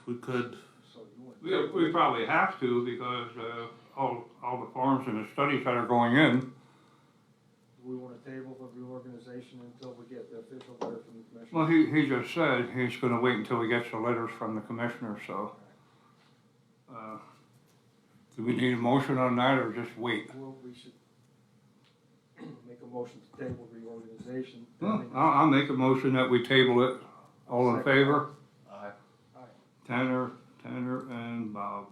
we could. So you want. We probably have to because, all the forms and the studies that are going in. Do we want a table for reorganization until we get the official letter from the commissioner? Well, he just said he's gonna wait until he gets the letters from the commissioner, so. Do we need a motion on that or just wait? Well, we should make a motion to table reorganization. Well, I'll make a motion that we table it. All in favor? Aye. Tanner and Bob.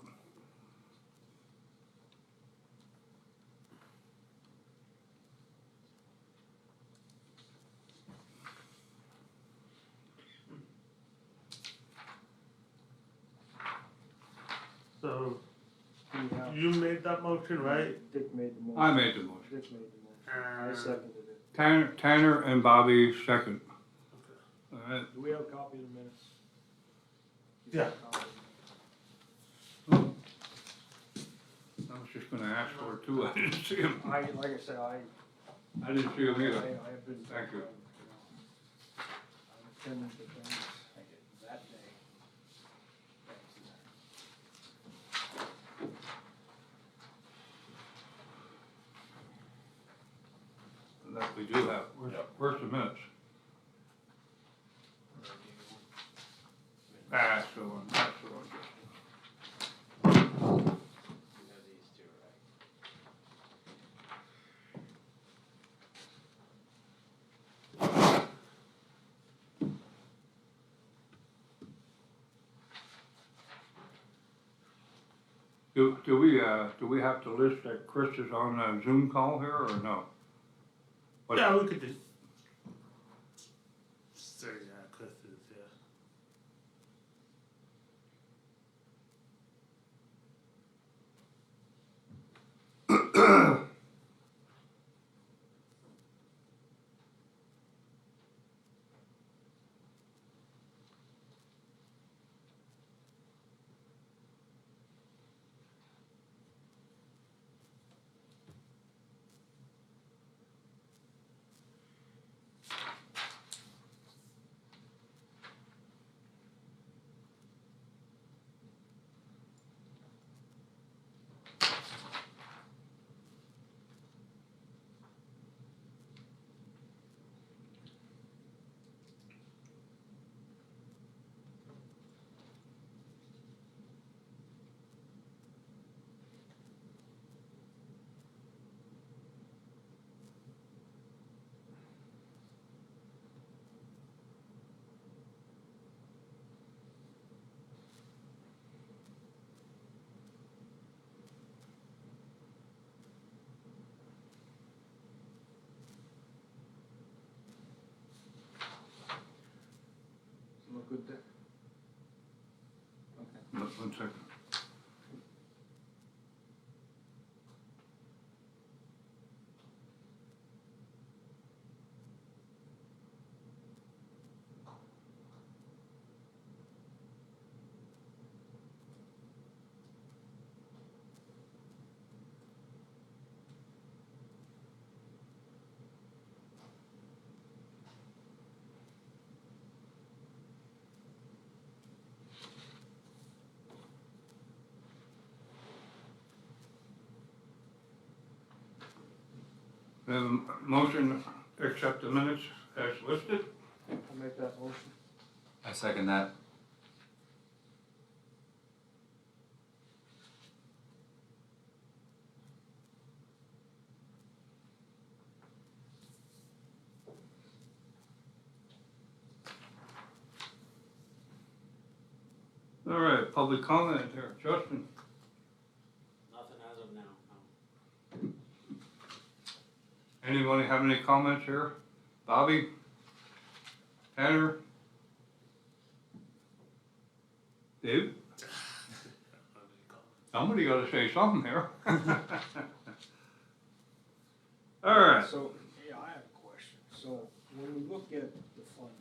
So We have- you made that motion, right? Dick made the motion. I made the motion. Dick made the motion. I Uh, seconded it. Tanner and Bobby second. All right. Do we have a copy of the minutes? Yeah. I was just gonna ask for it too. I didn't see him. Like I said, I didn't see him I either. have been. Thank you. I'm attending to things that day. That we do have. Where's the minutes? That's the one, that's the one. Do we have to list that Chris is on a Zoom call here or no? What- Yeah, we could just say Chris is, yeah. Look good there. Okay. One second. We have a motion to accept the minutes as listed. I'll make that motion. I second that. All right, public comment here. Justin, Nothing as of now, no. anybody have any comments here? Bobby? Tanner? Dave? Somebody gotta say something here. All right, So, yeah, I have a question. So, when we look at the funding,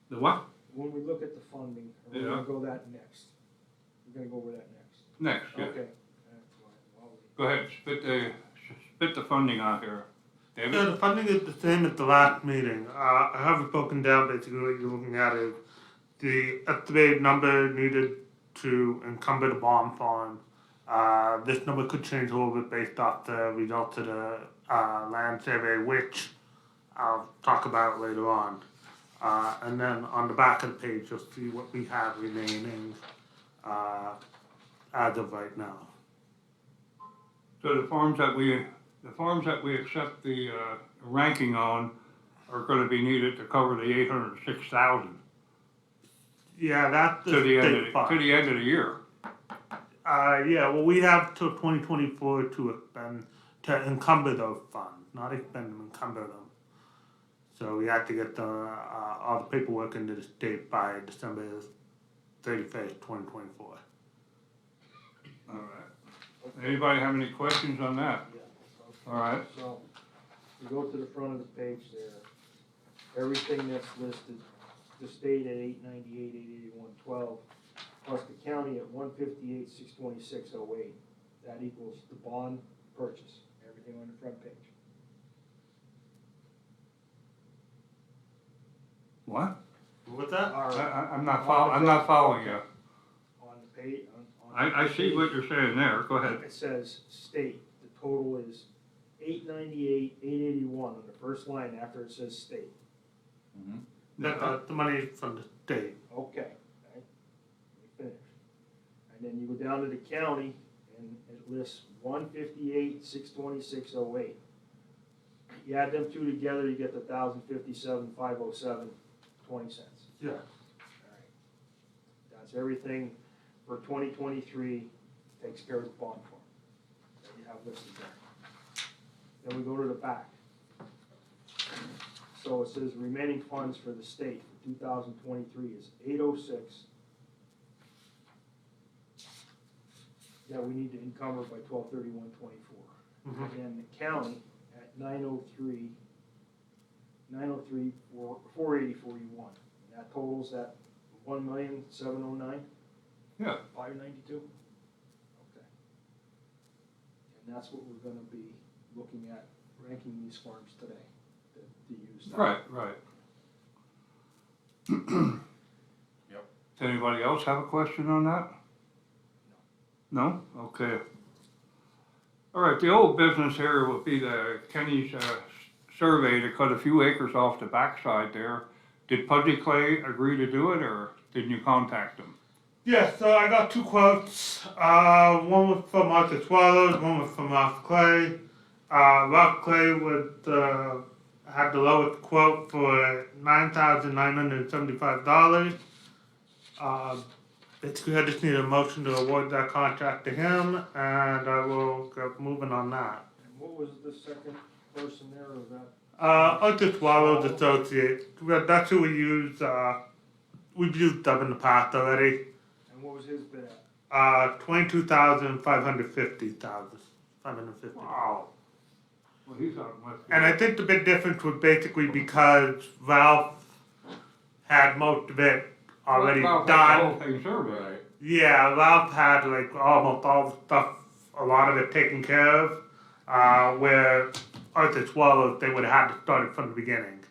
the what? when we look at the funding, we're Yeah. gonna go that next. We're gonna go over that next. Next, yeah. Okay. That's fine. Go ahead, spit the funding out here. Yeah, David? the funding is the same as the last meeting. I have it broken down basically what you're looking at is the estimated number needed to encumber the bond fund. This number could change a little bit based off the results of the land survey, which I'll talk about later on. And then on the back of the page, you'll see what we have remaining as of right now. So the farms that we accept the ranking on are gonna be needed to cover the 806,000 Yeah, that's the to the state fund. to the end of the year. Yeah, well, we have till 2024 to expend, to encumber those funds, not expend them, encumber them. So we have to get all the paperwork into the state by December 31st, 2024. All right. Anybody have any questions on that? Yeah. All right. So, you go to the front of the page there, everything that's listed, the state at 898, 881, 12, plus the county at 158, 626, 08. That equals the bond purchase, everything on the front page. What? What's that? I'm not following you. On the page, on I see what you're saying there. Go ahead. it says state, the total is 898, 881 on the first line after it says state. The money from the state. Okay, right? Let me finish. And then you go down to the county and it lists 158, 626, 08. You add them two together, you get the 1,057, 507, 20 cents. Yeah. All right. That's everything for 2023, takes care of the bond form that you have listed there. Then we go to the back. So it says remaining funds for the state for 2023 is 806 that we need to encumber by 12/31/24. And then the county at 903, 48041. That totals at 1,709,592. Yeah. Okay. And that's what we're gonna be looking at, ranking these farms today, to use. that. Right. Yep. Does anybody else have a question on that? No? Okay. All right, the old business here will be the Kenny's survey to cut a few acres off the backside there. Did Pudgy Clay agree to do it, or didn't you contact him? Yeah, so I got two quotes. One was from Arthur Swallows, one was from Ralph Clay. Ralph Clay would have the lowest quote for $9,975. Basically, I just need a motion to award that contract to him, and I will get moving on that. And what was the second person there, or was that? Arthur Swallows Associates. That's who we use. We've used them in the past already. And what was his bid at? 22,550. Wow. Well, he's out west. And I think the big difference was basically because Ralph had most of it already Ralph had the done. whole thing surveyed. Right. Yeah, Ralph had like almost all the stuff, a lot of it taken care of. Where Arthur Swallows, they would have had to start it from the beginning.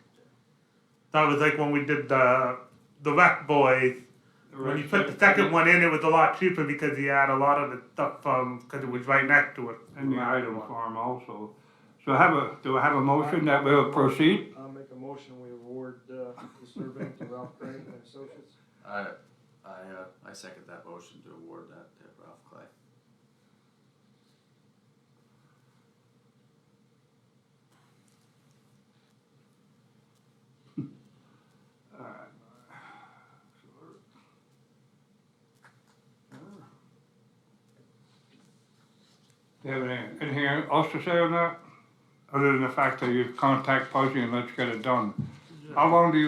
That was like when we did the Wreck Boys. When you put the second one in, it was a lot cheaper because he had a lot of the stuff because it was right next to it. And the item farm also. So do I have a motion that we'll proceed? I'll make a motion, we award the survey to Ralph Craig and Associates. I second that motion to award that to Ralph Clay. Do you have anything else to say on that? Other than the fact that you contact Pudgy and let's get it done. How long do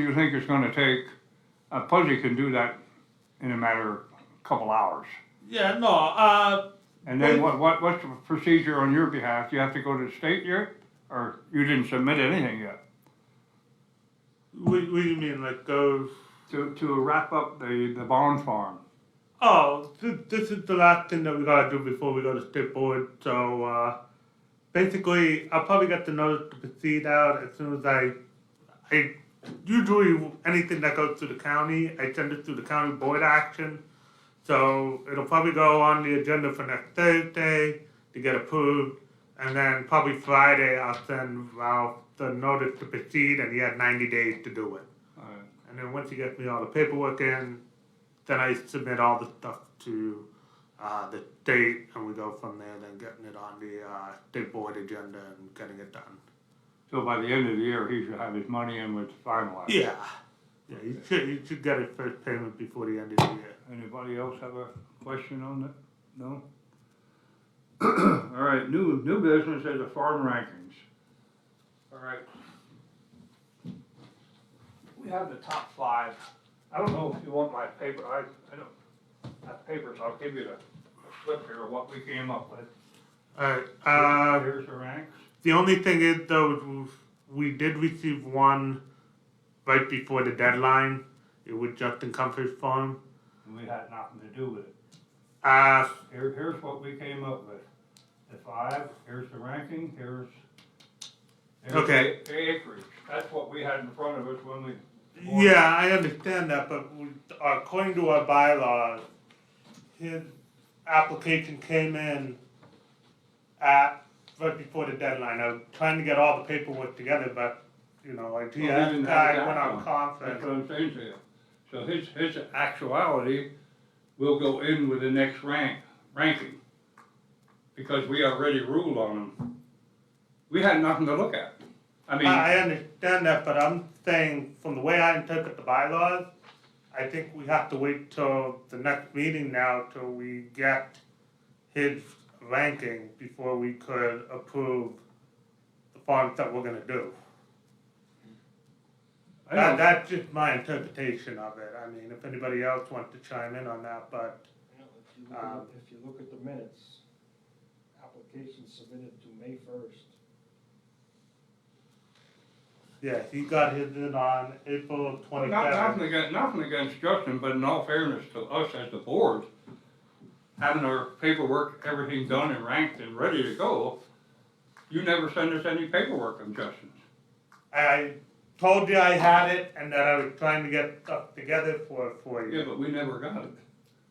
you think it's gonna take? Pudgy can do that in a matter of a couple hours. Yeah, no, And then what's the procedure on your behalf? You have to go to the state yet? Or you didn't submit anything yet? what do you mean, like go? To wrap up the bond farm. Oh, this is the last thing that we gotta do before we go to state board. So basically, I'll probably get the notice to proceed out as soon as I usually anything that goes through the county, I send it through the county board action. So it'll probably go on the agenda for next Thursday to get approved, and then probably Friday I'll send Ralph the notice to proceed, and he had 90 days to do it. Alright. And then once he gets me all the paperwork in, then I submit all the stuff to the state, and we go from there, then getting it on the state board agenda and getting it done. So by the end of the year, he should have his money in with finalized. Yeah. Yeah, you should get his first payment before the end of the year. Anybody else have a question on that? No? All right, new business is the farm rankings. All right. We have the top 5. I don't know if you want my paper, I don't have papers, I'll give you the slip here of what we came up with. Alright, Here's the ranks. the only thing is though, we did receive one right before the deadline. It was Justin Comfort's farm. And we had nothing to do with it. Uh, Here's what we came up with. The 5, here's the ranking, here's Okay. the acreage. That's what we had in front of us when we. yeah, I understand that, but according to our bylaws, his application came in right before the deadline. I was trying to get all the paperwork together, but, you know, like he Well, we had, didn't have I that went on one. conference. That's what I'm saying to you. So his actuality will go in with the next ranking. Because we already ruled on him. We had nothing to look at. I mean, I understand that, but I'm saying, from the way I interpret the bylaws, I think we have to wait till the next meeting now till we get his ranking before we could approve the farms that we're gonna do. I don't- That's just my interpretation of it. I mean, if anybody else wants to chime in on that, but, If you look at the minutes, application submitted to May 1st. yeah, he got his in on April nothing 27th. nothing against Justin, but in all fairness to us as the board, having our paperwork, everything done and ranked and ready to go, you never send us any paperwork on Justin's. I told you I had it and that I was trying to get stuff together for Yeah, you. but we never got it.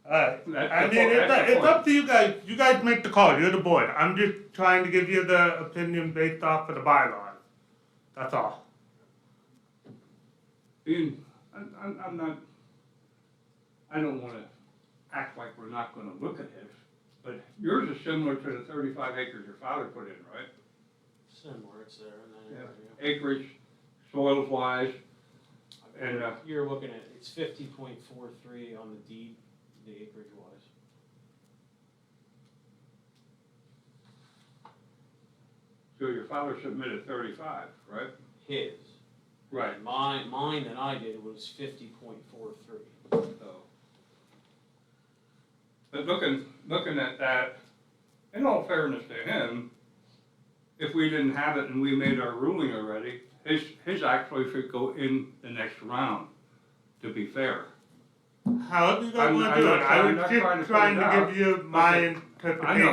Alright, That's I the mean, point, that's the it's point. up to you guys. You guys make the call. You're the board. I'm just trying to give you the opinion based off of the bylaws. That's all. Ian, I'm not, I don't wanna act like we're not gonna look at this, but yours is similar to the 35 acres your father put in, right? Similar, it's there, and then, Acreage, soils wise, yeah. and, You're looking at, it's 50.43 on the deed, the acreage wise. so your father submitted 35, right? His. Right. Mine that I did was 50.43. So. But looking at that, in all fairness to him, if we didn't have it and we made our ruling already, his actually should go in the next round, to be fair. However you guys I'm want to do it. not I trying- was I'm just not trying to trying put it to out, give you but my I know,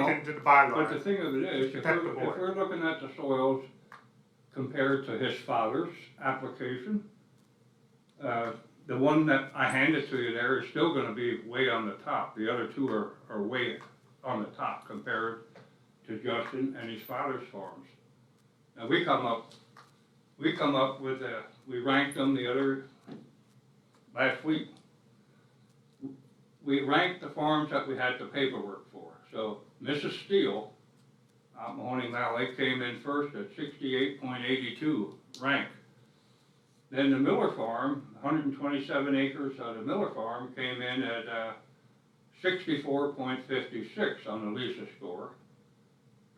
interpretation to the But the bylaws. thing of it is, if Protect the board. we're looking at the soils compared to his father's application, the one that I handed to you there is still gonna be way on the top. The other two are way on the top compared to Justin and his father's farms. Now, we come up with, we ranked them the other, last week. We ranked the farms that we had the paperwork for. So Mrs. Steele, out Mahoning Valley, came in first at 68.82 rank. Then the Miller Farm, 127 acres of the Miller Farm, came in at 64.56 on the Lisa score.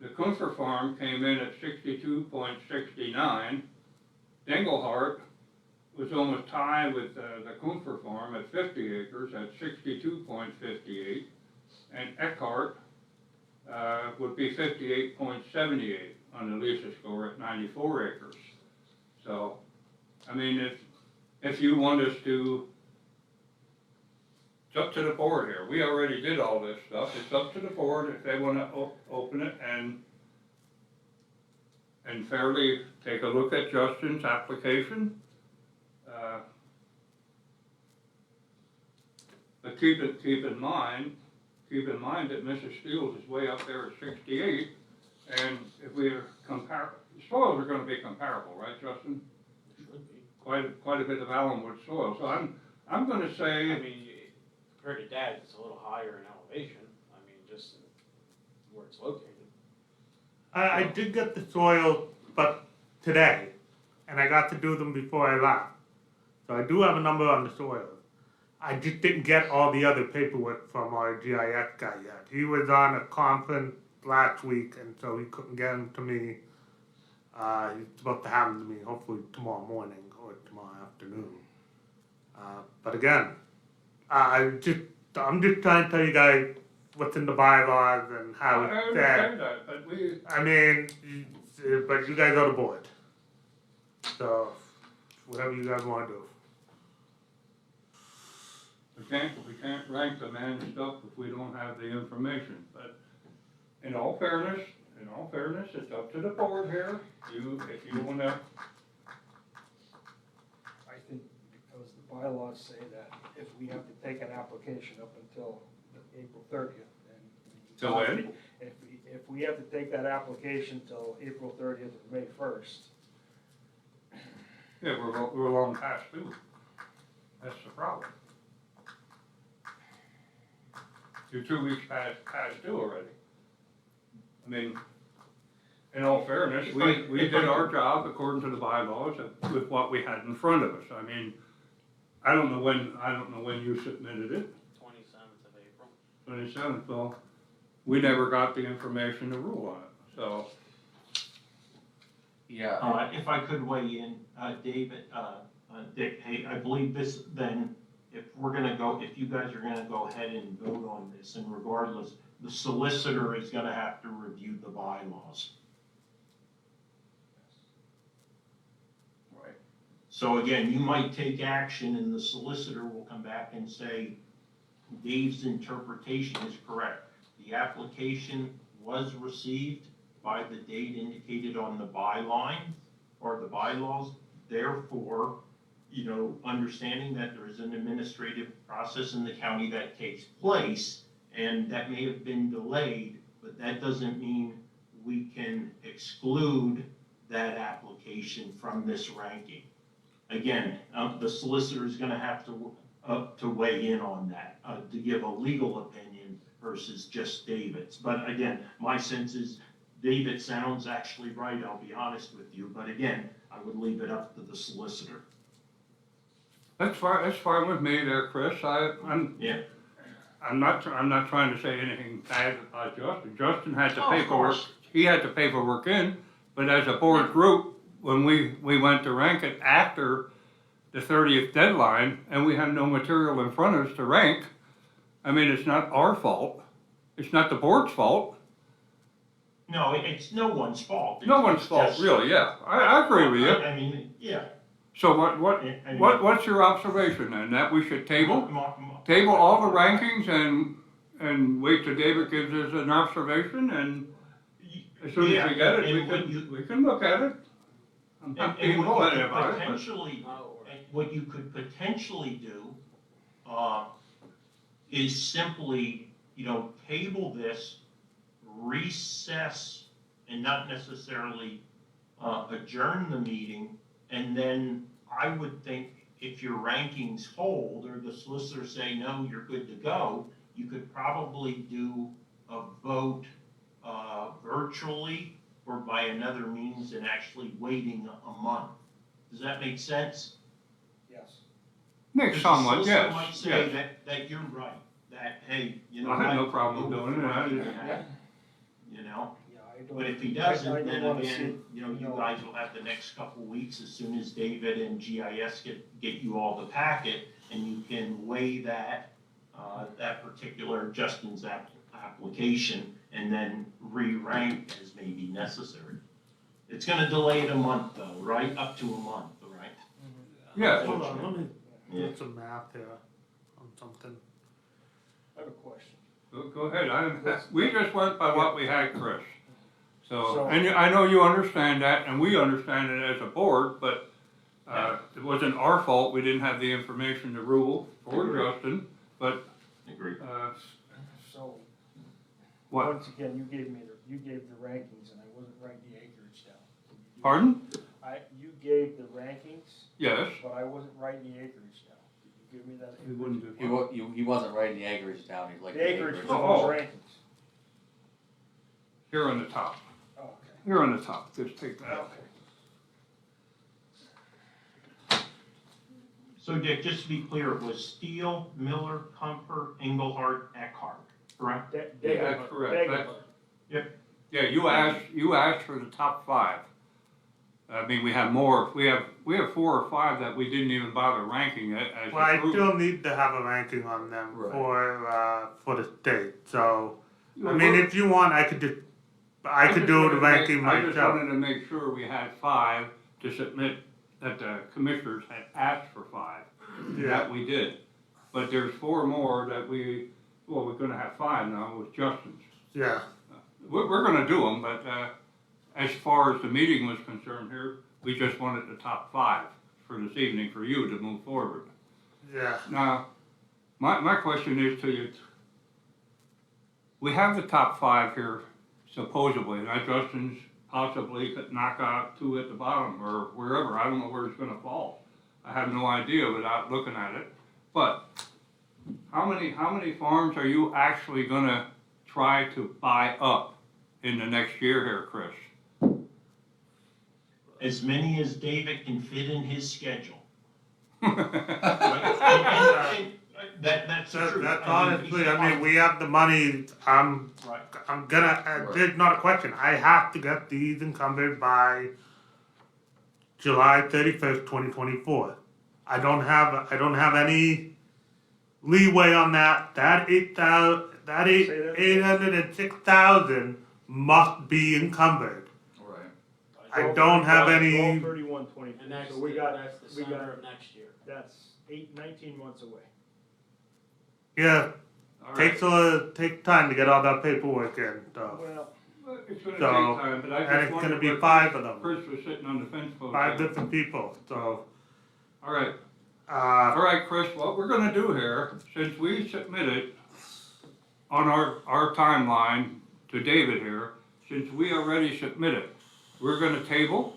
The Kunfer Farm came in at 62.69. Engelhart was almost tied with the Kunfer Farm at 50 acres at 62.58. And Eckhart would be 58.78 on the Lisa score at 94 acres. So, I mean, if you want us to, it's up to the board here. We already did all this stuff. It's up to the board if they wanna open it and fairly take a look at Justin's application, But keep in mind that Mrs. Steele's is way up there at 68, and if we're soils are gonna be comparable, right, Justin? Should be. Quite a bit of allenwood soil, so I'm gonna I say, mean, compared to Dad, it's a little higher in elevation, I mean, just where it's located. I did get the soil, but today, and I got to do them before I left. So I do have a number on the soil. I just didn't get all the other paperwork from our GIS guy yet. He was on a conference last week, and so he couldn't get them to me. He's supposed to have them to me hopefully tomorrow morning or tomorrow afternoon. But again, I'm just trying to tell you guys what's in the bylaws and I how it's understand said. that, but we, I mean, but you guys are the board. So, whatever you guys wanna do. we can't rank the man stuff if we don't have the information, but in all fairness, it's up to the board here. If you wanna, I think because the bylaws say that if we have to take an application up until April 30th, then. Till when? If we have to take that application till April 30th or May 1st, yeah, we're long past due. That's the problem. You're 2 weeks past due already. I mean, in all fairness, we did our job according to the bylaws with what we had in front of us. I mean, I don't know when you submitted it, 27th of April. 27th, well, we never got the information to rule on it, so. Yeah, If I could weigh in, David, Dick, hey, I believe this, then, if you guys are gonna go ahead and vote on this, and regardless, the solicitor is gonna have to review the bylaws. right. So again, you might take action and the solicitor will come back and say, Dave's interpretation is correct. The application was received by the date indicated on the byline or the bylaws. Therefore, understanding that there is an administrative process in the county that takes place and that may have been delayed, but that doesn't mean we can exclude that application from this ranking. Again, the solicitor is gonna have to weigh in on that, to give a legal opinion versus just David's. But again, my sense is David sounds actually right, I'll be honest with you, but again, I would leave it up to the solicitor. That's fine with me there, Chris. Yeah. I'm not trying to say anything bad about Justin. Justin had the Oh, of paperwork, course. he had the paperwork in, but as a board group, when we went to rank it after the 30th deadline, and we had no material in front of us to rank, I mean, it's not our fault. It's not the board's fault. No, it's no one's fault. No one's It's fault, just- really, yeah. I agree with you. I mean, yeah. So I mean- what's your observation then? That we should table all the rankings and wait till David gives us an observation, and as soon as we get it, we can look at it. I'm not being bullied about it, but What you could potentially do, is simply, table this, recess, and not necessarily, adjourn the meeting, and then I would think if your rankings hold, or the solicitor say, no, you're good to go, you could probably do a vote, virtually or by another means and actually waiting a month. Does that make sense? yes. makes somewhat, The solicitor might yes, say yes. that you're right, that, hey, I had no what, problem go doing for it. I what you didn't- have, You know, Yeah, I don't. but if he I doesn't, don't then wanna again, see- you guys will have the next couple of weeks as soon as David and GIS get you all the packet, and you can weigh that, that particular Justin's application, and then re-rank as may be necessary. It's gonna delay it a month though, right? Up to a month, right? Yes. Hold on, let me Yeah. do some math here on something. I have a question. Go ahead, we just went by what we had, Chris. So, So- and I know you understand that, and we understand it as a board, but It wasn't our fault, we didn't have the information to rule for Justin, but, Agreed. So, what, once again, you gave the rankings and I wasn't writing the acreage down. Can you do- pardon? You gave the rankings, Yes, but I wasn't writing the acreage down. Could you give me that? we wouldn't do. He wasn't writing the acreage down, he's like. The acreage for Oh. those rankings. Here on the top, Oh, okay. here on the top, just take that. Okay. So Dick, just to be clear, it was Steele, Miller, Comfort, Engelhardt, Eckhart, correct? Yeah, that's correct. Degenhardt. Yeah, you asked for the top 5. I mean, we have more, we have 4 or 5 that we didn't even bother ranking as Well, I a group. still need to have a ranking on them Right. for the state, so, I mean, if you want, I could do the ranking I just myself. wanted to make sure we had 5 to submit, that the commissioners had asked for 5. Yeah, That we did. But there's 4 more that we're gonna have 5 now with Justin's. yeah, We're gonna do them, but, as far as the meeting was concerned here, we just wanted the top 5 for this evening for you to move forward. yeah. Now, my question is to you, we have the top 5 here supposedly, now Justin's possibly could knock out 2 at the bottom or wherever, I don't know where it's gonna fall. I have no idea without looking at it, but how many farms are you actually gonna try to buy up in the next year here, Chris? As many as David can fit in his schedule. Right? That's the truth. That's I mean, honestly, I mean, we have the money, I'm gonna, there's not a question, I have to get these encumbered by July 31st, 2024. I don't have any leeway on that, that 806,000 must be encumbered. Right. I don't have any- 12/31/22. And that's, So we got, that's we December got, of next year. that's 19 months away. Yeah, All right. take time to get all that paperwork in, so, Well, It's gonna So, take time, but I and just it's wondered gonna be what 5 of them, Chris was sitting on the fence post. 5 there. different people, so, All right, uh, all right, Chris, what we're gonna do here, since we submitted on our timeline to David here, since we already submitted, we're gonna table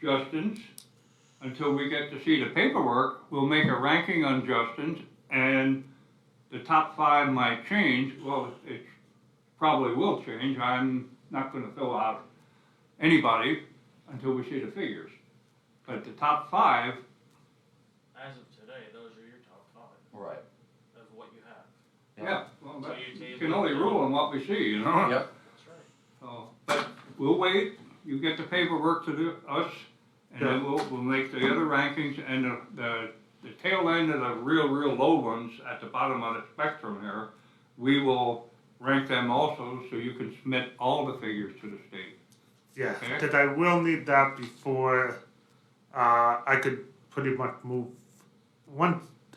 Justin's until we get to see the paperwork. We'll make a ranking on Justin's, and the top 5 might change. Well, it probably will change. I'm not gonna fill out anybody until we see the figures. But the top 5, As of today, those are your top 5 Right. of what you have. yeah, well, So that- you you table can only it. rule on what we see, you know? Yep. That's right. So, but we'll wait, you get the paperwork to us, and then we'll make the other rankings, and the tail end of the real low ones at the bottom of the spectrum here, we will rank them also, so you can submit all the figures to the state. yeah, Okay. because I will need that before, I could pretty much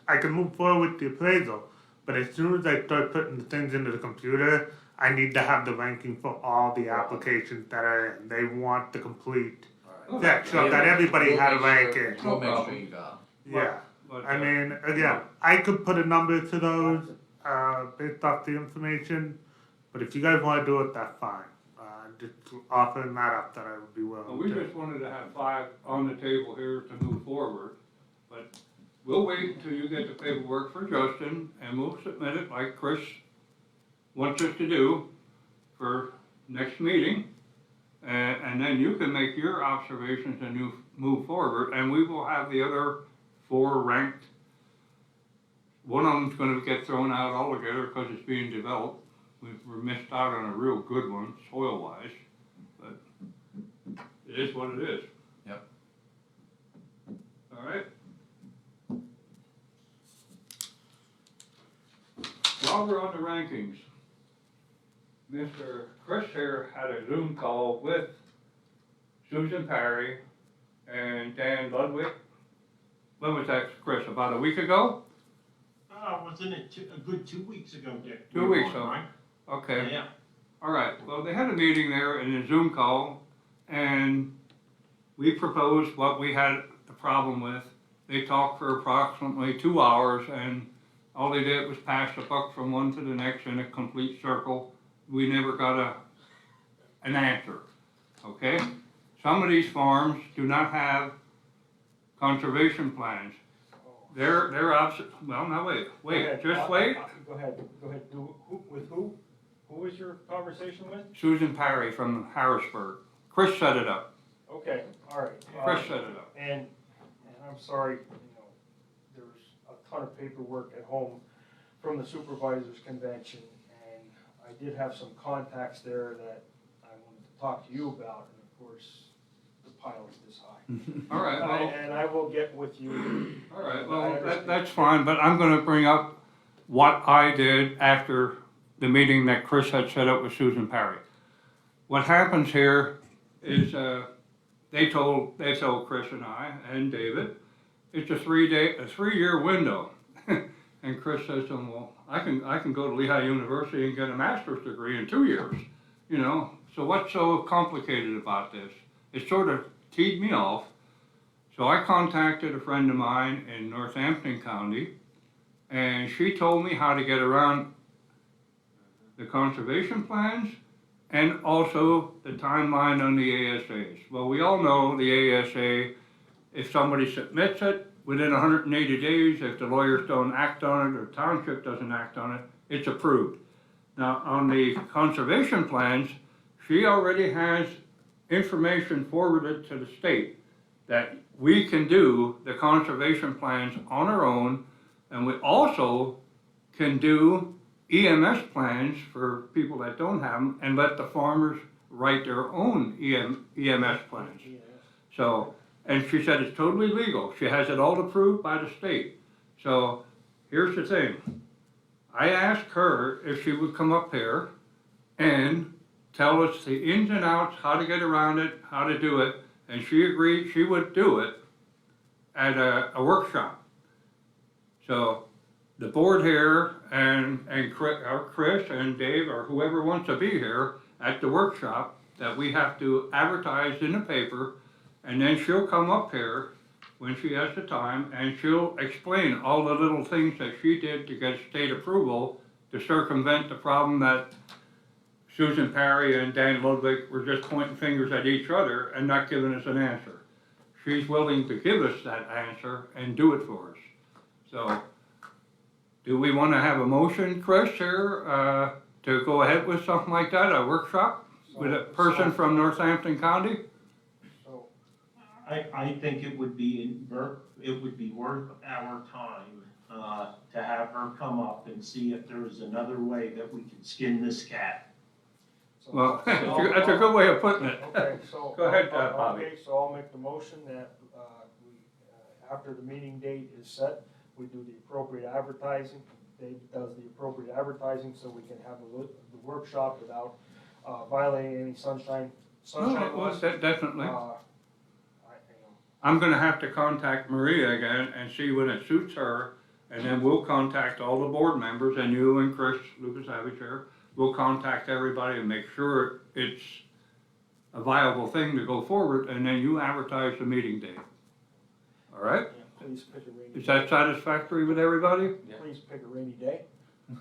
I can move forward with the appraisal, but as soon as I start putting the things into the computer, I need to have the ranking for all the applications that are in, they want the complete, Alright. that show that everybody had a ranking, We'll make sure you got 'em. yeah. But, I mean, again, I could put a number to those, based off the information, but if you guys wanna do it, that's fine. Just offering that up that I would be well, willing we to. just wanted to have 5 on the table here to move forward, but we'll wait until you get the paperwork for Justin, and we'll submit it like Chris wants us to do for next meeting. And then you can make your observations and you move forward, and we will have the other 4 ranked. One of them's gonna get thrown out altogether because it's being developed. We're missed out on a real good one, soil-wise, but it is what it is. Yep. All right? While we're on the rankings, Mr. Chris here had a Zoom call with Susan Parry and Dan Ludwig. When was that, Chris, about a week ago? Wasn't it a good 2 weeks ago, Dick? 2 weeks ago, ago. right? Okay. Yeah. All right, well, they had a meeting there in a Zoom call, and we proposed what we had, the problem with. They talked for approximately 2 hours, and all they did was pass the buck from one to the next in a complete circle. We never got an answer, okay? Some of these farms do not have conservation plans. They're well, now wait, Go ahead. just wait. Go ahead. With who? Who was your conversation with? Susan Parry from Harrisburg. Chris set it up. Okay, all right. Chris set it up. And I'm sorry, there's a ton of paperwork at home from the supervisors convention, and I did have some contacts there that I wanted to talk to you about, and of course, the pile is this high. All right, well, And I will get with you. all right, well, that's fine, but I'm gonna bring up what I did after the meeting that Chris had set up with Susan Parry. What happens here is, they told Chris and I and David, it's a 3-year window. And Chris says to him, well, I can go to Lehigh University and get a master's degree in 2 years, so what's so complicated about this? It sort of teed me off. So I contacted a friend of mine in Northampton County, and she told me how to get around the conservation plans and also the timeline on the ASAs. Well, we all know the ASA, if somebody submits it, within 180 days, if the lawyers don't act on it or township doesn't act on it, it's approved. Now, on the conservation plans, she already has information forwarded to the state that we can do the conservation plans on our own, and we also can do EMS plans for people that don't have them, and let the farmers write their own EMS plans. So, and she said it's totally legal. She has it all approved by the state. So, here's the thing. I asked her if she would come up here and tell us the ins and outs, how to get around it, how to do it, and she agreed she would do it at a workshop. So, the board here and Chris and Dave or whoever wants to be here at the workshop, that we have to advertise in the paper, and then she'll come up here when she has the time and she'll explain all the little things that she did to get state approval to circumvent the problem that Susan Parry and Dan Ludwig were just pointing fingers at each other and not giving us an answer. She's willing to give us that answer and do it for us. So, do we want to have a motion, Chris, here, to go ahead with something like that, a workshop with a person from Northampton County? So, I think it would be worth our time, to have her come up and see if there is another way that we can skin this cat. Well, that's a good way of putting it. Okay, so. Go ahead, Bobby. Okay, so I'll make the motion that, after the meeting date is set, we do the appropriate advertising. Dave does the appropriate advertising so we can have the workshop without, violating any sunshine Well, laws. definitely. I'm gonna have to contact Maria again and see when it suits her, and then we'll contact all the board members, and you and Chris Lukasavich here, we'll contact everybody and make sure it's a viable thing to go forward, and then you advertise the meeting date. All right? Yeah, please pick a rainy Is day. that satisfactory with everybody? Please pick a rainy day.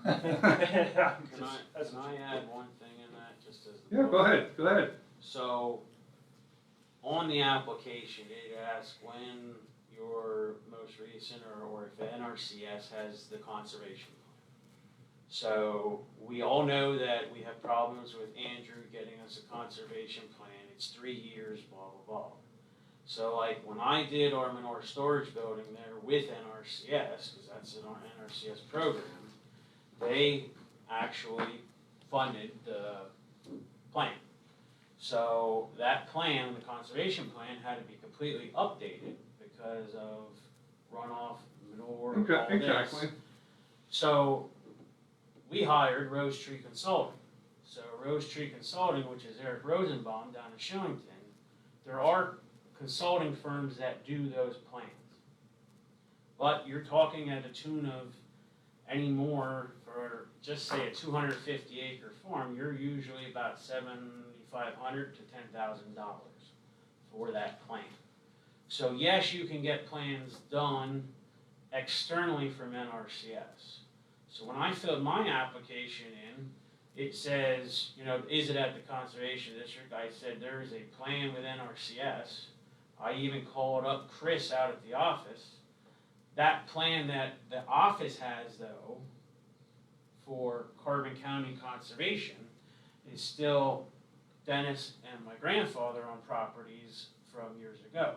Can I add one thing in that, just as the. Yeah, go ahead. So, on the application, it asks when your most recent, or if the NRCS has the conservation plan. So, we all know that we have problems with Andrew getting us a conservation plan, it's 3 years, blah, blah, blah. So like, when I did our manure storage building there with NRCS, because that's an NRCS program, they actually funded the plan. So that plan, the conservation plan, had to be completely updated because of runoff, manure, all this. Exactly. So we hired Rose Tree Consulting. So Rose Tree Consulting, which is Eric Rosenbaum down in Shillington, there are consulting firms that do those plans. But you're talking at a tune of any more for, just say, a 250 acre farm, you're usually about $7,500 to $10,000 for that plan. So yes, you can get plans done externally from NRCS. So when I filled my application in, it says, you know, is it at the conservation district? I said, there is a plan with NRCS. I even called up Chris out at the office. That plan that the office has though, for Carbon County Conservation, is still Dennis and my grandfather on properties from years ago.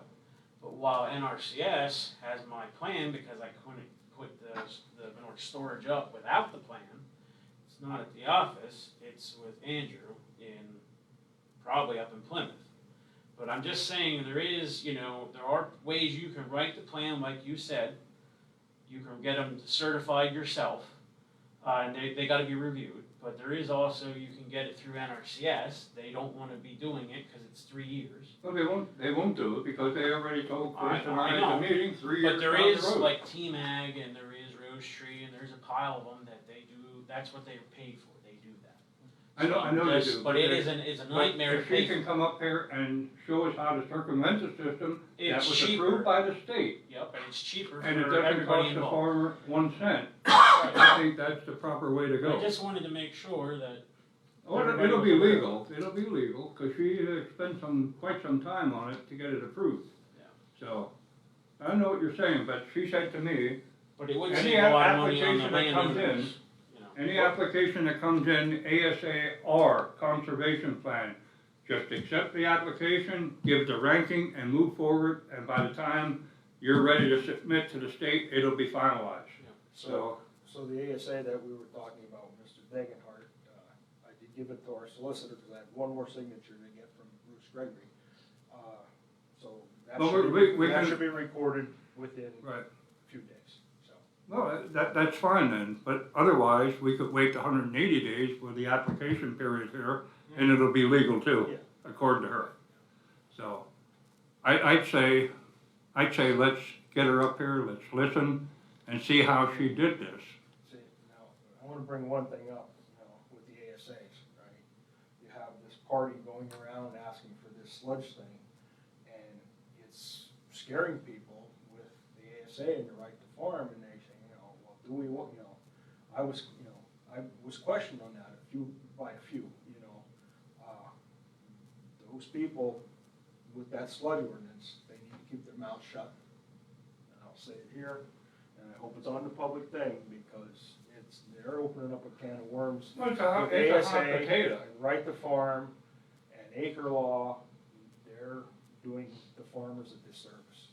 But while NRCS has my plan, because I couldn't put the manure storage up without the plan, it's not at the office, it's with Andrew probably up in Plymouth. But I'm just saying, there is, you know, there are ways you can write the plan, like you said. You can get them certified yourself, and they gotta be reviewed. But there is also, you can get it through NRCS. They don't wanna be doing it, cause it's 3 years. Well, they won't do it because they already told Chris and I I know. at the meeting 3 years But there down is the road. like Team Ag, and there is Rose Tree, and there's a pile of them that they do, that's what they're paid for, they do that. I know they Just- do. But it they- is it's a but nightmare to if pay she for. can come up here and show us how to circumvent the system, that It's was cheaper. approved by the state. Yep, and it's cheaper And it for doesn't everybody cost the involved. farmer 1 cent. I think that's the proper way to I go. just wanted to make sure that, Oh, it'll be legal, cause she spent quite some time on it to get it approved. Yeah. So, I know what you're saying, but she said to me, but it would Any save a lot of money on the application that comes landowners, you know. any application that comes in ASAR, conservation plan, just accept the application, give the ranking and move forward, and by the time you're ready to submit to the state, it'll be finalized. So, So the ASA that we were talking about, Mr. Degenhardt, I did give it to our solicitor, because I had one more signature to get from Bruce Gregory. So that But should we be, that can- should be recorded within right. a few days, so. Well, that's fine then, but otherwise, we could wait 180 days for the application period here, and it'll be legal too, Yeah. according to her. So, I'd say let's get her up here, let's listen, and see how she did this. See, now, I wanna bring one thing up, with the ASAs, right? You have this party going around asking for this sludge thing, and it's scaring people with the ASA and the right to farm, and they say, well, do we want, I was questioned on that by a few, those people with that sludge ordinance, they need to keep their mouth shut. And I'll say it here, and I hope it's on the public thing, because they're opening up a can of worms. Well, it's a hot With ASA potato. and Right to Farm and acre law, they're doing the farmers a disservice.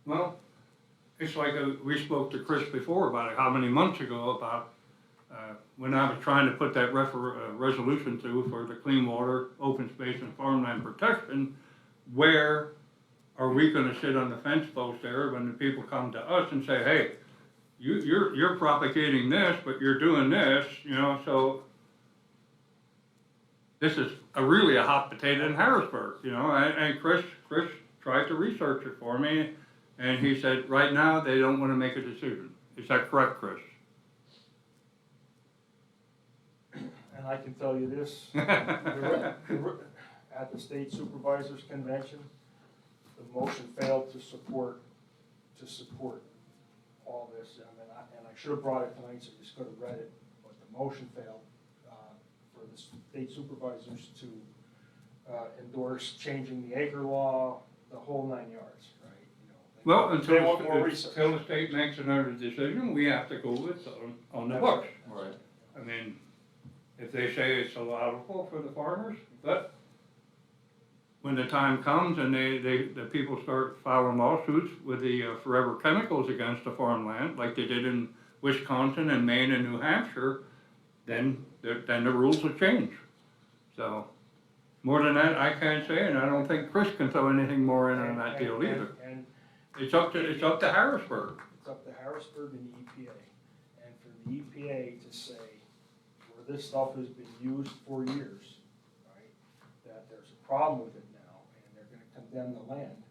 Well, it's like we spoke to Chris before about it, how many months ago, about when I was trying to put that resolution through for the clean water, open space and farmland protection, where are we gonna sit on the fence post there when the people come to us and say, hey, you're propagating this, but you're doing this, so this is really a hot potato in Harrisburg, and Chris tried to research it for me, and he said, right now, they don't wanna make a decision. Is that correct, Chris? And I can tell you this, at the state supervisors convention, the motion failed to support all this. And I should have brought it tonight, so you just could have read it, but the motion failed, for the state supervisors to, endorse changing the acre law, the whole 9 yards, right? Well, They want more research. until the state makes another decision, we have to go with on the books. Right. I mean, if they say it's allowable for the farmers, but when the time comes and the people start filing lawsuits with the forever chemicals against the farmland, like they did in Wisconsin and Maine and New Hampshire, then the rules will change. So, more than that, I can't say, and I don't think Chris can throw anything more in on that deal either. And It's up to Harrisburg. it's up to Harrisburg and the EPA. And for the EPA to say, where this stuff has been used for years, right, that there's a problem with it now, and they're gonna condemn the land,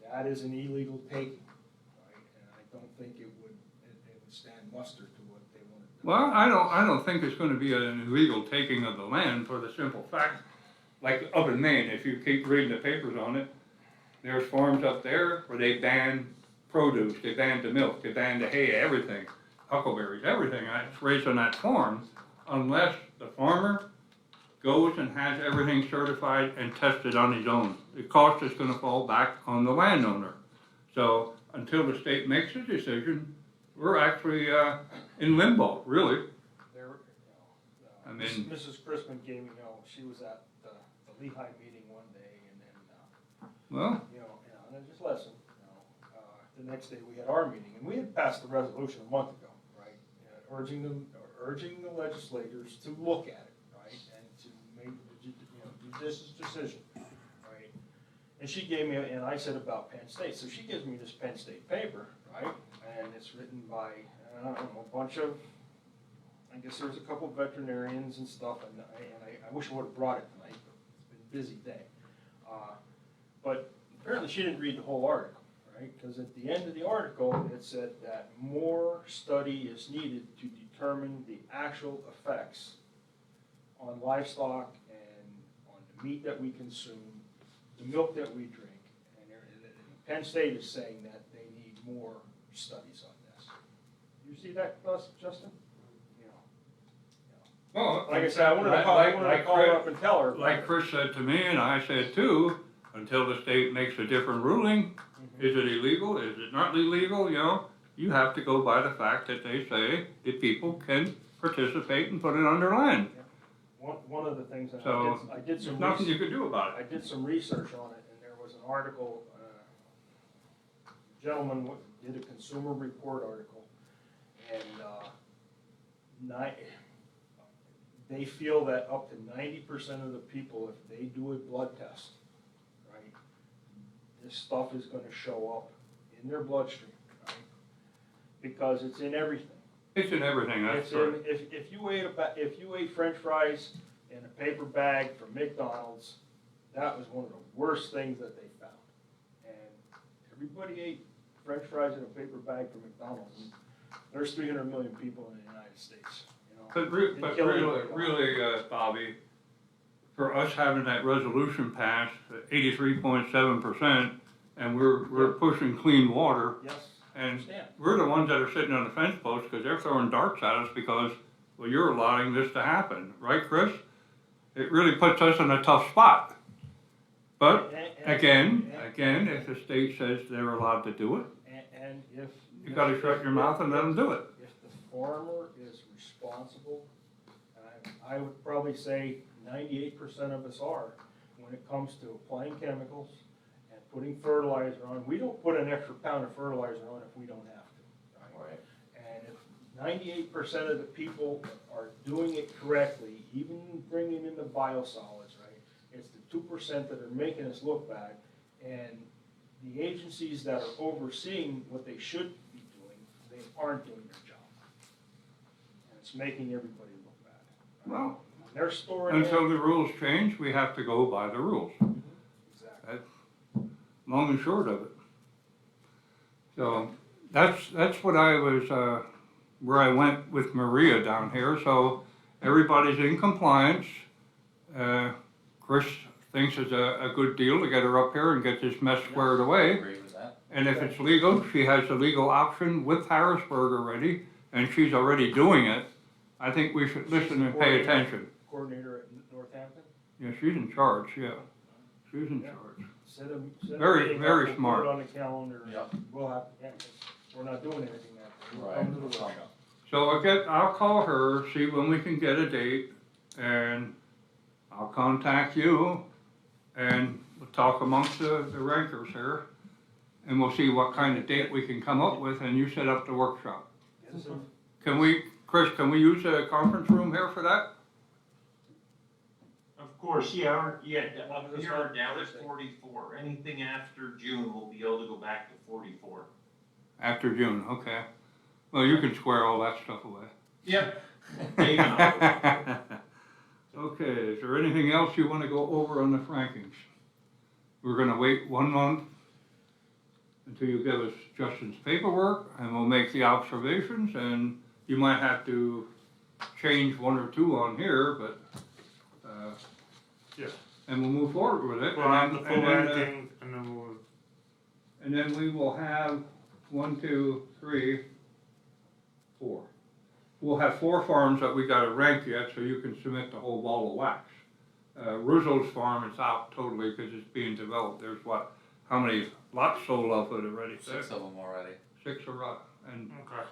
that is an illegal taking, right? And I don't think it would stand muster to what they want to do. Well, I don't think it's gonna be an illegal taking of the land for the simple fact, like up in Maine, if you keep reading the papers on it, there's farms up there where they ban produce, they ban the milk, they ban the hay, everything, huckleberries, everything that's raised on that farm, unless the farmer goes and has everything certified and tested on his own. The cost is gonna fall back on the landowner. So until the state makes a decision, we're actually, in limbo, really. There, I mean- Mrs. Crispin gave me, she was at the Lehigh meeting one day, and then, Well, and then just listen, the next day we had our meeting, and we had passed the resolution a month ago, right? Urging the legislators to look at it, right, and to make, judicious decision, right? And she gave me, and I said about Penn State, so she gives me this Penn State paper, right? And it's written by, I don't know, a bunch of, I guess there's a couple of veterinarians and stuff, and I wish I would've brought it tonight, but it's been a busy day. But apparently she didn't read the whole article, right? Because at the end of the article, it said that more study is needed to determine the actual effects on livestock and on the meat that we consume, the milk that we drink. And Penn State is saying that they need more studies on this. You see that, Justin? well. Like I said, I wanted to call her up and tell her. Like Chris said to me, and I said too, until the state makes a different ruling, is it illegal, is it not illegal, you have to go by the fact that they say that people can participate and put it on their land. One of the things that So, I did There's some nothing you research, can do about I it. did some research on it, and there was an article, a gentleman did a Consumer Report article, and, they feel that up to 90% of the people, if they do a blood test, right, this stuff is gonna show up in their bloodstream, right? Because it's in everything. It's in everything, that's It's true. in, if you ate French fries in a paper bag from McDonald's, that was one of the worst things that they found. And everybody ate French fries in a paper bag from McDonald's. And there's 300 million people in the United States, But They kill really, Bobby, for us having that resolution passed, 83.7%, and we're pushing clean water, Yes, I and understand. we're the ones that are sitting on the fence post because they're throwing darts at us because, well, you're allowing this to happen, right, Chris? It really puts us in a tough spot. But again, if the state says they're allowed to do it, And if. you gotta shut your mouth and let them do it. If the farmer is responsible, and I would probably say 98% of us are, when it comes to applying chemicals and putting fertilizer on, we don't put an extra pound of fertilizer on if we don't have to, right? And if 98% of the people are doing it correctly, even bringing in the biosolids, right? It's the 2% that are making us look bad, and the agencies that are overseeing what they should be doing, they aren't doing their job. And it's making everybody look bad. Well, They're storing until it. the rules change, we have to go by the rules. Exactly. Long and short of it. So that's what I was, where I went with Maria down here. So everybody's in compliance. Chris thinks it's a good deal to get her up here and get this mess squared I away. agree with that. And if it's legal, she has a legal option with Harrisburg already, and she's already doing it. I think we should listen and pay attention. Coordinator at Northampton. Yeah, she's in charge, yeah. She's in Yeah. charge. Set a Very, meeting up, very we'll smart. Put it on the calendar. Yeah. We'll have, yeah, 'cause we're not doing anything that day. We'll Right. come to the workshop. So I'll call her, see when we can get a date, and I'll contact you, and we'll talk amongst the rankers here, and we'll see what kind of date we can come up with, and you set up the workshop. Yes, sir. Chris, can we use the conference room here for that? Of course, yeah, up That's here not down at Thursday. 44. Anything after June, we'll be able to go back to 44. After June, okay. Well, you can square all that stuff away. Yep. Dave and I Okay, is there anything else you wanna go over on the Frankings? We're gonna wait 1 month until you give us Justin's paperwork, and we'll make the observations, and you might have to change 1 or 2 on here, but, Yeah. and we'll move forward with it. Well, I'm the and full then, ranking, and then we'll And then we will have 1, 2, 3, 4. We'll have 4 farms that we gotta rank yet, so you can submit the whole ball of wax. Rizzo's farm is out totally because it's being developed. There's what, how many lots sold off of it already? 6 of them already. 6 are out, and Okay.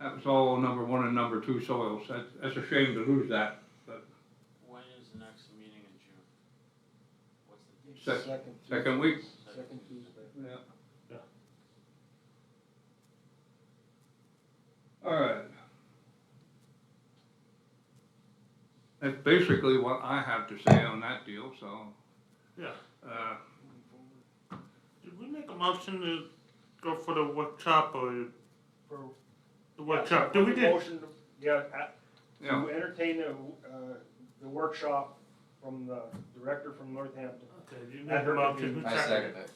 that was all number 1 and number 2 soils. That's a shame to lose that, but When is the next meeting in June? What's the date? second week. Second Tuesday. Yeah. Yeah. All right. That's basically what I have to say on that deal, so, Yeah. uh, Did we make a motion to go for the workshop or For the workshop? Did we the did? motion to- Yeah, yeah, to entertain the workshop from the director from Northampton. Okay, you made the motion. Who I second it.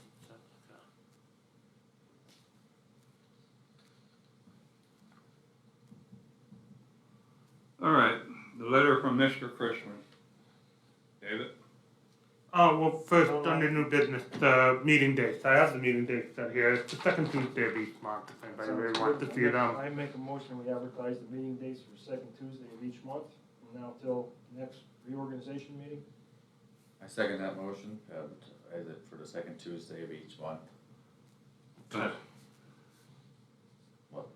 all right, the letter from Mr. Chrisman. David? Oh, well, first, under new business, the meeting dates. I have the meeting dates out here. It's the second Tuesday of each month, if anybody really wants to see them. I make a motion, we advertise the meeting dates for second Tuesday of each month, from now till next reorganization meeting. I second that motion, as it for the second Tuesday of each month. What?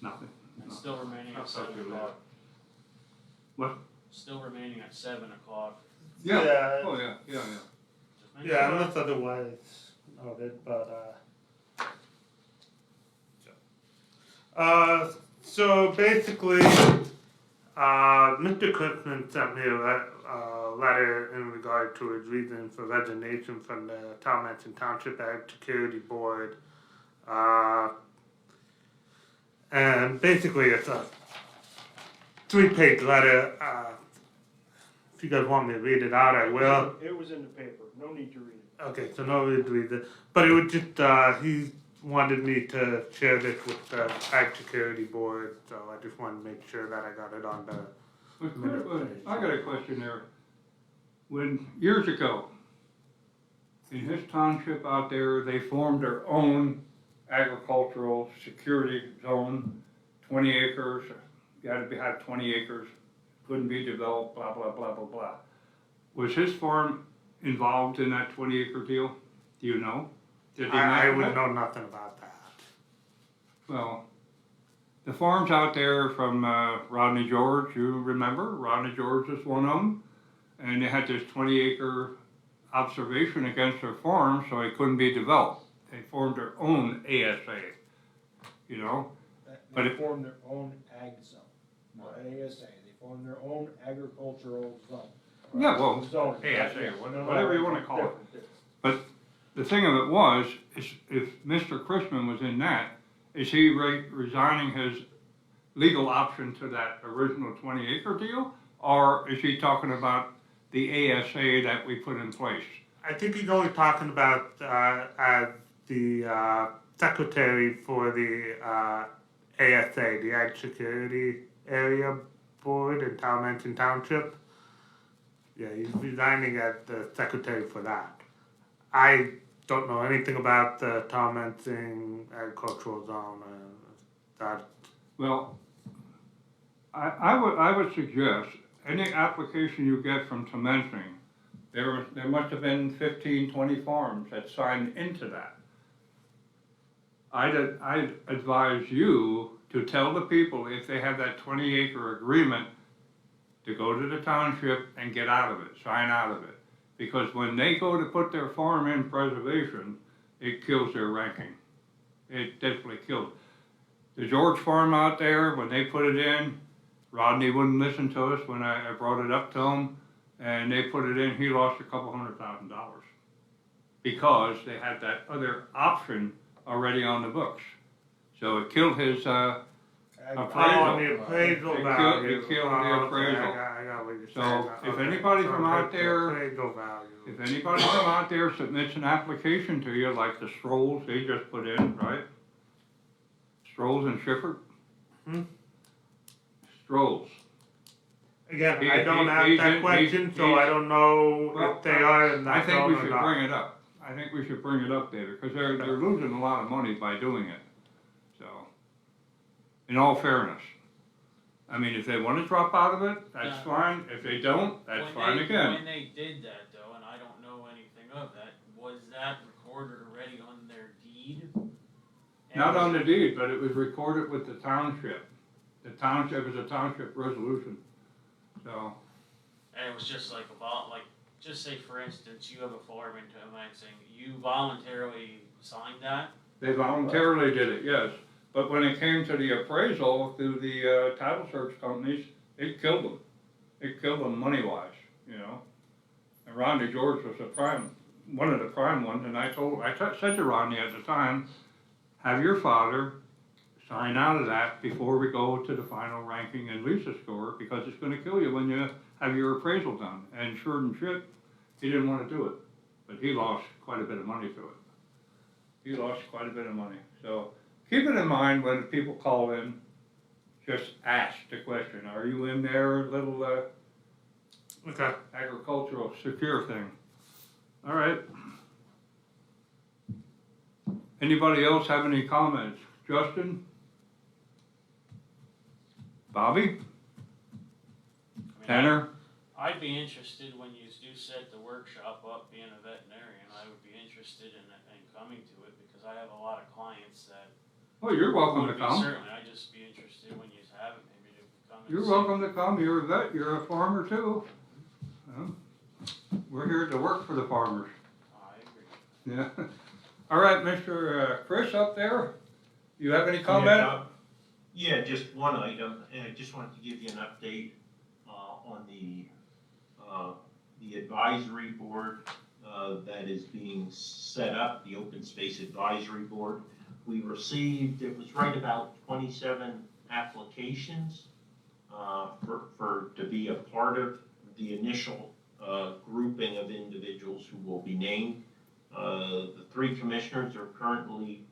Nothing. And still remaining I'll at 7 talk to you o'clock. What? Still remaining at 7 o'clock. Yeah. Oh, yeah, yeah, yeah. Just make Yeah, sure. unless otherwise noted, but, so basically, Mr. Christman sent me a letter in regard to his reason for resignation from the Talmenton Township Ag Security Board. And basically it's a 3-page letter. If you guys want me to read it out, I will. It was in the paper, no need to read it. Okay, so no need to read it, but it would just, he wanted me to share this with the Ag Security Board, so I just wanted to make sure that I got it on the, I got a question there. When, years ago, in his township out there, they formed their own agricultural security zone, 20 acres, you had to have 20 acres, couldn't be developed, blah, blah, blah, blah, blah. Was his farm involved in that 20-acre deal? Do you know? Did he I mention would it? know nothing about that. Well, the farms out there from Rodney George, you remember? Rodney George was one of them. And they had this 20-acre observation against their farm, so it couldn't be developed. They formed their own ASA, you know? But They it- formed their own ag zone, not ASA, they formed their own agricultural zone. Yeah, well, Zone. ASA, No, whatever you wanna call it. different. The thing of it was, is if Mr. Chrisman was in that, is he resigning his legal option to that original 20-acre deal? Or is he talking about the ASA that we put in place? I think he's only talking about, as the, secretary for the, ASA, the Ag Security Area Board in Talmenton Township. Yeah, he's resigning as the secretary for that. I don't know anything about the Talmenton agricultural zone, that, Well, I would suggest, any application you get from Temensing, there must have been 15, 20 farms that signed into that. I'd advise you to tell the people if they have that 20-acre agreement to go to the township and get out of it, sign out of it. Because when they go to put their farm in preservation, it kills their ranking. It definitely kills. The George farm out there, when they put it in, Rodney wouldn't listen to us when I brought it up to him, and they put it in, he lost a couple $100,000. Because they had that other option already on the books. So it killed his, oh, appraisal. on the appraisal It value. killed the Oh, okay, appraisal. I got what you're So, saying. if Okay, anybody so from out it's the there- Appraisal value. If anybody from out there submits an application to you, like the Strolls they just put in, right? Strolls and Schiffer? Hmm? Strolls. Again, He- I don't he- have he's that in- question, he's- so I don't know Well, if they are in I that think zone we or should not. bring it up. I think we should bring it up there, because they're losing a lot of money by doing it, so. In all fairness. I mean, if they wanna drop out of it, that's Yeah. fine, if they don't, that's When fine they- again. When they did that though, and I don't know anything of that, was that recorded already on their deed? And Not was on the it- deed, but it was recorded with the township. The township was a township resolution, so. And it was just like just say for instance, you have a farm in Lansing, you voluntarily signed that? They voluntarily did it, yes, but when it came to the appraisal through the, title search companies, it killed them. It killed them money-wise, you know? And Rodney George was one of the prime ones, and I said to Rodney at the time, have your father sign out of that before we go to the final ranking and Lisa score, because it's gonna kill you when you have your appraisal done. And sure and shit, he didn't wanna do it, but he lost quite a bit of money through it. He lost quite a bit of money, so keep it in mind when people call in, just ask the question, are you in their little, Okay. agricultural secure thing? All right. Anybody else have any comments? Justin? Bobby? I mean, Tanner? I'd be interested when you do set the workshop up, being a veterinarian, I would be interested in coming to it, because I have a lot of clients that Well, you're welcome to would be come. certainly, I'd just be interested when you have it, maybe to come and You're see. welcome to come. You're a vet, you're a farmer too. We're here to work for the farmers. I agree. Yeah. All right, Mr. Chris up there, you have any comment? Yeah, just one item, and I just wanted to give you an update, on the advisory board, that is being set up, the Open Space Advisory Board. We received, it was right about 27 applications, to be a part of the initial, grouping of individuals who will be named. The 3 commissioners are currently,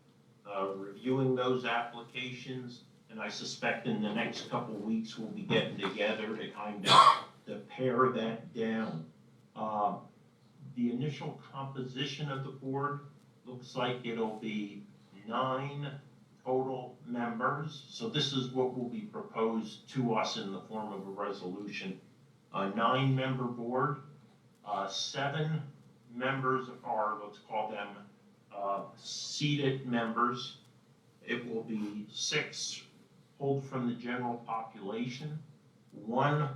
reviewing those applications, and I suspect in the next couple of weeks, we'll be getting together to kind of to pare that down. The initial composition of the board looks like it'll be 9 total members. So this is what will be proposed to us in the form of a resolution. A 9-member board, 7 members are, let's call them, seated members. It will be 6 pulled from the general population, 1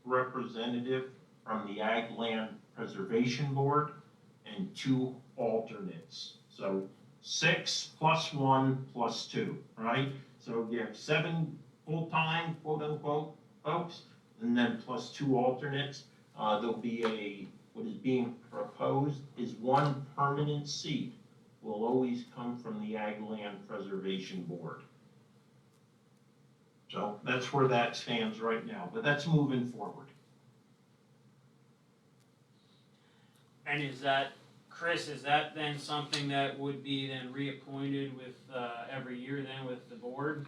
representative from the Ag Land Preservation Board, and 2 alternates. So 6 plus 1 plus 2, right? So you have 7 full-time, quote-unquote, folks, and then plus 2 alternates. There'll be what is being proposed is 1 permanent seat will always come from the Ag Land Preservation Board. So that's where that stands right now, but that's moving forward. And is that, Chris, is that then something that would be then reappointed with, every year then with the board?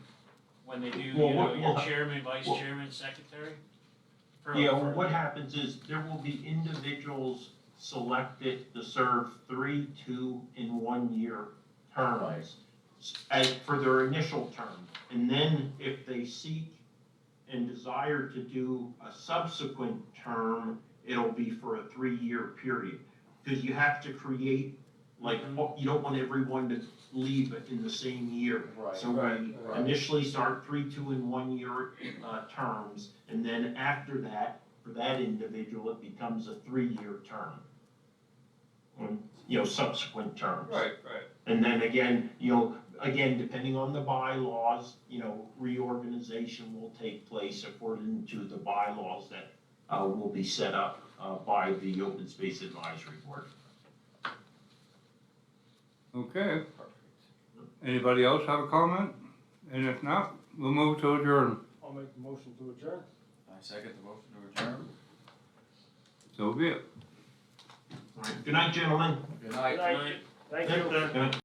When they do, Well, your chairman, vice chairman, secretary? What happens is there will be individuals selected to serve 3, 2, and 1 year terms for their initial term. And then if they seek and desire to do a subsequent term, it'll be for a 3-year period. Because you have to create, you don't want everyone to leave in the same year. Right, So we initially start 3, 2, and 1 year terms, and then after that, for that individual, it becomes a 3-year term. Subsequent terms. Right. And then again, depending on the bylaws, reorganization will take place according to the bylaws that will be set up by the Open Space Advisory Board. Okay. Anybody else have a comment? And if not, we'll move to adjourn. I'll make the motion to adjourn. I second the motion to adjourn. So be it. All right. Good night, gentlemen. Good night. Thank you. Good night.